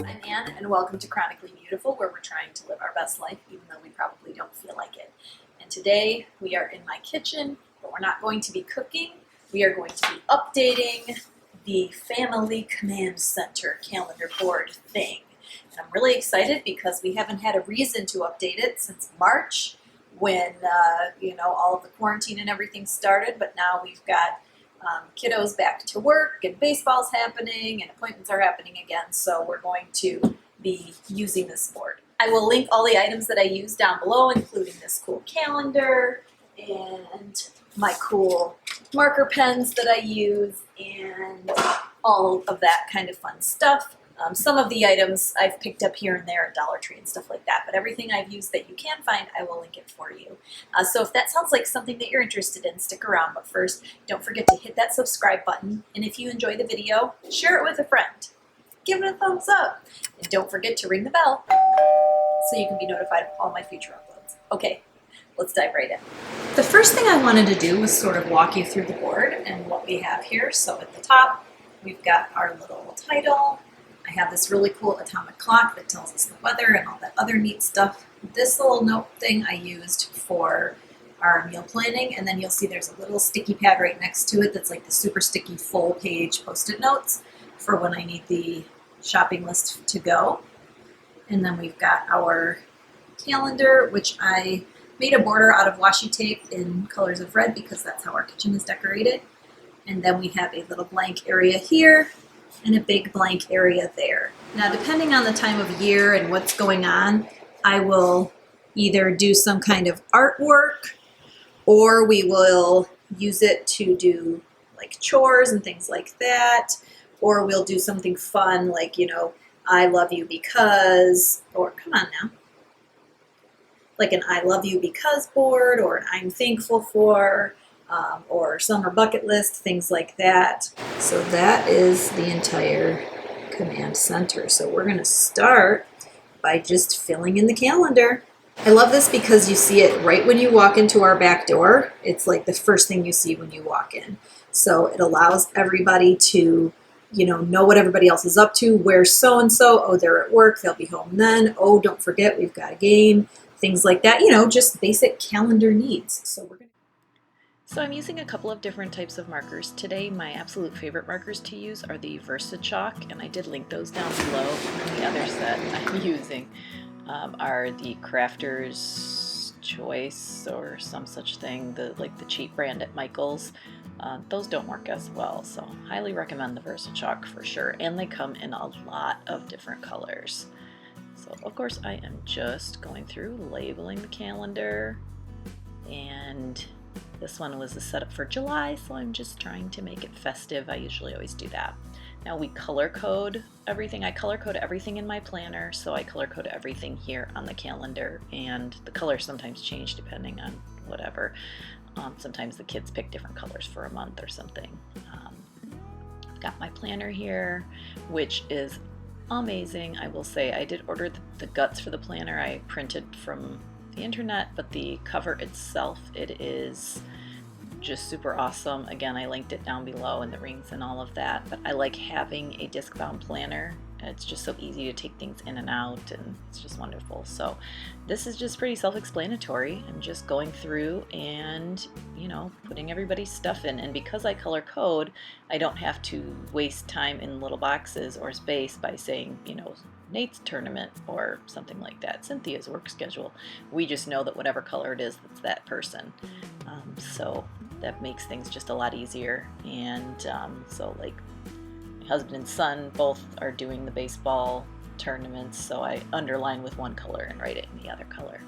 I'm Anne, and welcome to Chronically Beautiful, where we're trying to live our best life, even though we probably don't feel like it. And today, we are in my kitchen, but we're not going to be cooking. We are going to be updating the Family Command Center calendar board thing. And I'm really excited because we haven't had a reason to update it since March, when all of the quarantine and everything started, but now we've got kiddos back to work and baseball's happening and appointments are happening again, so we're going to be using this board. I will link all the items that I use down below, including this cool calendar and my cool marker pens that I use and all of that kind of fun stuff. Some of the items I've picked up here and there at Dollar Tree and stuff like that, but everything I've used that you can find, I will link it for you. So if that sounds like something that you're interested in, stick around. But first, don't forget to hit that subscribe button. And if you enjoy the video, share it with a friend. Give it a thumbs up. And don't forget to ring the bell so you can be notified of all my future uploads. Okay, let's dive right in. The first thing I wanted to do was sort of walk you through the board and what we have here. So at the top, we've got our little title. I have this really cool atomic clock that tells us the weather and all that other neat stuff. This little note thing I used for our meal planning, and then you'll see there's a little sticky pad right next to it that's like the super sticky full page post-it notes for when I need the shopping list to go. And then we've got our calendar, which I made a border out of washi tape in colors of red because that's how our kitchen is decorated. And then we have a little blank area here and a big blank area there. Now, depending on the time of year and what's going on, I will either do some kind of artwork or we will use it to do like chores and things like that, or we'll do something fun like, I love you because, or come on now, like an I love you because board or an I'm thankful for, or summer bucket list, things like that. So that is the entire command center. So we're going to start by just filling in the calendar. I love this because you see it right when you walk into our back door. It's like the first thing you see when you walk in. So it allows everybody to, know what everybody else is up to. Where's so-and-so? Oh, they're at work. They'll be home then. Oh, don't forget, we've got a game. Things like that, just basic calendar needs. So I'm using a couple of different types of markers. Today, my absolute favorite markers to use are the VersaChalk, and I did link those down below. And the other set I'm using are the Crafter's Choice or some such thing, the cheap brand at Michael's. Those don't work as well, so highly recommend the VersaChalk for sure, and they come in a lot of different colors. So of course I am just going through labeling the calendar, and this one was a setup for July, so I'm just trying to make it festive. I usually always do that. Now we color code everything. I color code everything in my planner, so I color code everything here on the calendar, and the colors sometimes change depending on whatever. Sometimes the kids pick different colors for a month or something. I've got my planner here, which is amazing. I will say I did order the guts for the planner. I printed from the internet, but the cover itself, it is just super awesome. Again, I linked it down below and the rings and all of that, but I like having a disc bound planner. It's just so easy to take things in and out, and it's just wonderful. So this is just pretty self-explanatory. I'm just going through and putting everybody's stuff in, and because I color code, I don't have to waste time in little boxes or space by saying Nate's tournament or something like that, Cynthia's work schedule. We just know that whatever color it is, that's that person. So that makes things just a lot easier. And so like my husband and son both are doing the baseball tournaments, so I underline with one color and write it in the other color.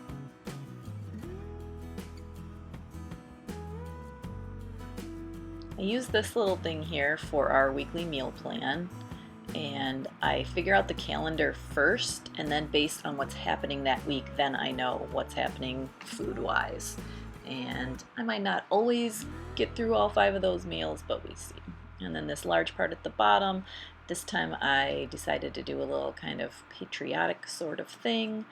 I use this little thing here for our weekly meal plan, and I figure out the calendar first, and then based on what's happening that week, then I know what's happening food-wise. And I might not always get through all 5 of those meals, but we see. And then this large part at the bottom, this time I decided to do a little kind of patriotic sort of thing.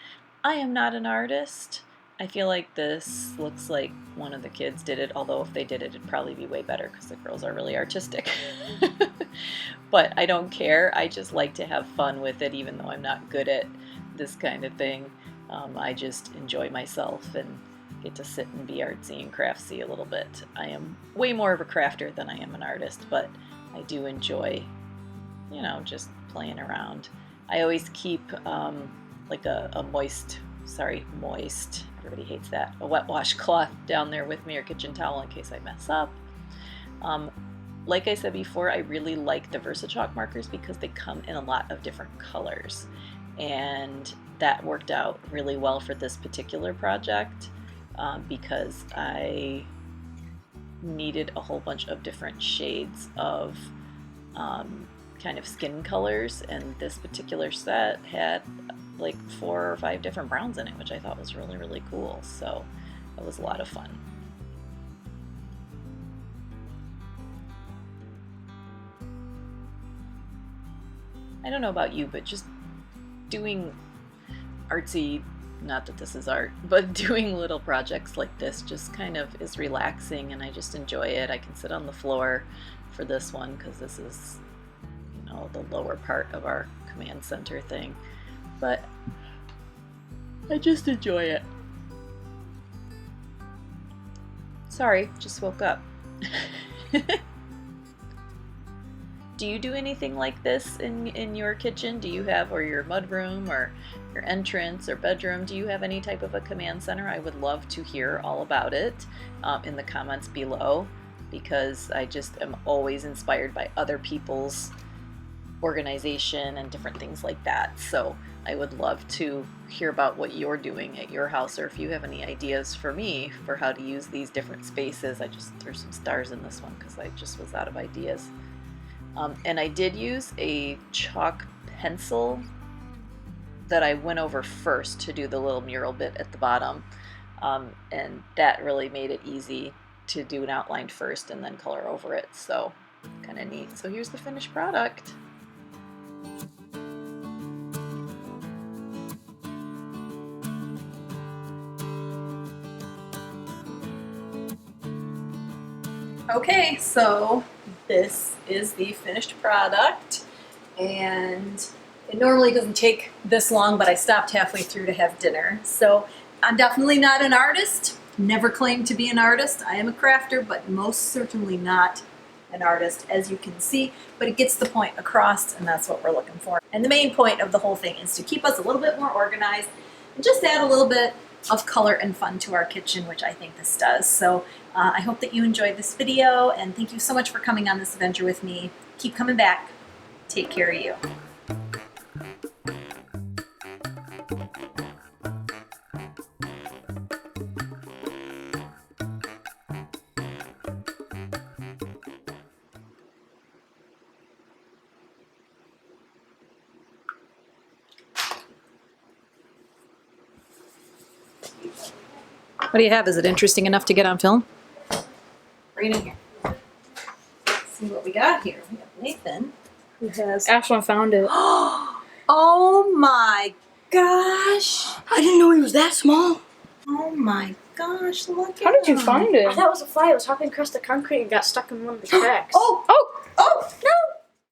I am not an artist. I feel like this looks like one of the kids did it, although if they did it, it'd probably be way better because the girls are really artistic. but I don't care. I just like to have fun with it, even though I'm not good at this kind of thing. I just enjoy myself and get to sit and be artsy and craftsy a little bit. I am way more of a crafter than I am an artist, but I do enjoy, you know, just playing around. I always keep like a moist, everybody hates that, a wet washcloth down there with me, or kitchen towel in case I mess up. Like I said before, I really like the VersaChalk markers because they come in a lot of different colors, and that worked out really well for this particular project because I needed a whole bunch of different shades of kind of skin colors, and this particular set had like 4 or 5 different browns in it, which I thought was really, really cool. So it was a lot of fun. I don't know about you, but just doing artsy, not that this is art, but doing little projects like this just kind of is relaxing, and I just enjoy it. I can sit on the floor for this one because this is, you know, the lower part of our command center thing, but I just enjoy it. Sorry, just woke up. Do you do anything like this in your kitchen? Do you have, or your mudroom, or your entrance or bedroom, do you have any type of a command center? I would love to hear all about it in the comments below, because I just am always inspired by other people's organization and different things like that. So I would love to hear about what you're doing at your house, or if you have any ideas for me for how to use these different spaces. I just threw some stars in this one because I just was out of ideas. And I did use a chalk pencil that I went over first to do the little mural bit at the bottom, and that really made it easy to do an outline first and then color over it, so kind of neat. So here's the finished product. Okay, so this is the finished product, and it normally doesn't take this long, but I stopped halfway through to have dinner. So I'm definitely not an artist, never claimed to be an artist. I am a crafter, but most certainly not an artist, as you can see, but it gets the point across, and that's what we're looking for. And the main point of the whole thing is to keep us a little bit more organized and just add a little bit of color and fun to our kitchen, which I think this does. So I hope that you enjoyed this video, and thank you so much for coming on this adventure with me. Keep coming back. Take care of you. What do you have? Is it interesting enough to get on film? Bring it in here. Let's see what we got here. We have Nathan, who has... Ashlyn found it. Oh my gosh! I didn't know he was that small. Oh my gosh, look at How did you him. find it? I thought it was a fly. It was hopping across the concrete and got stuck in one of the cracks. Oh!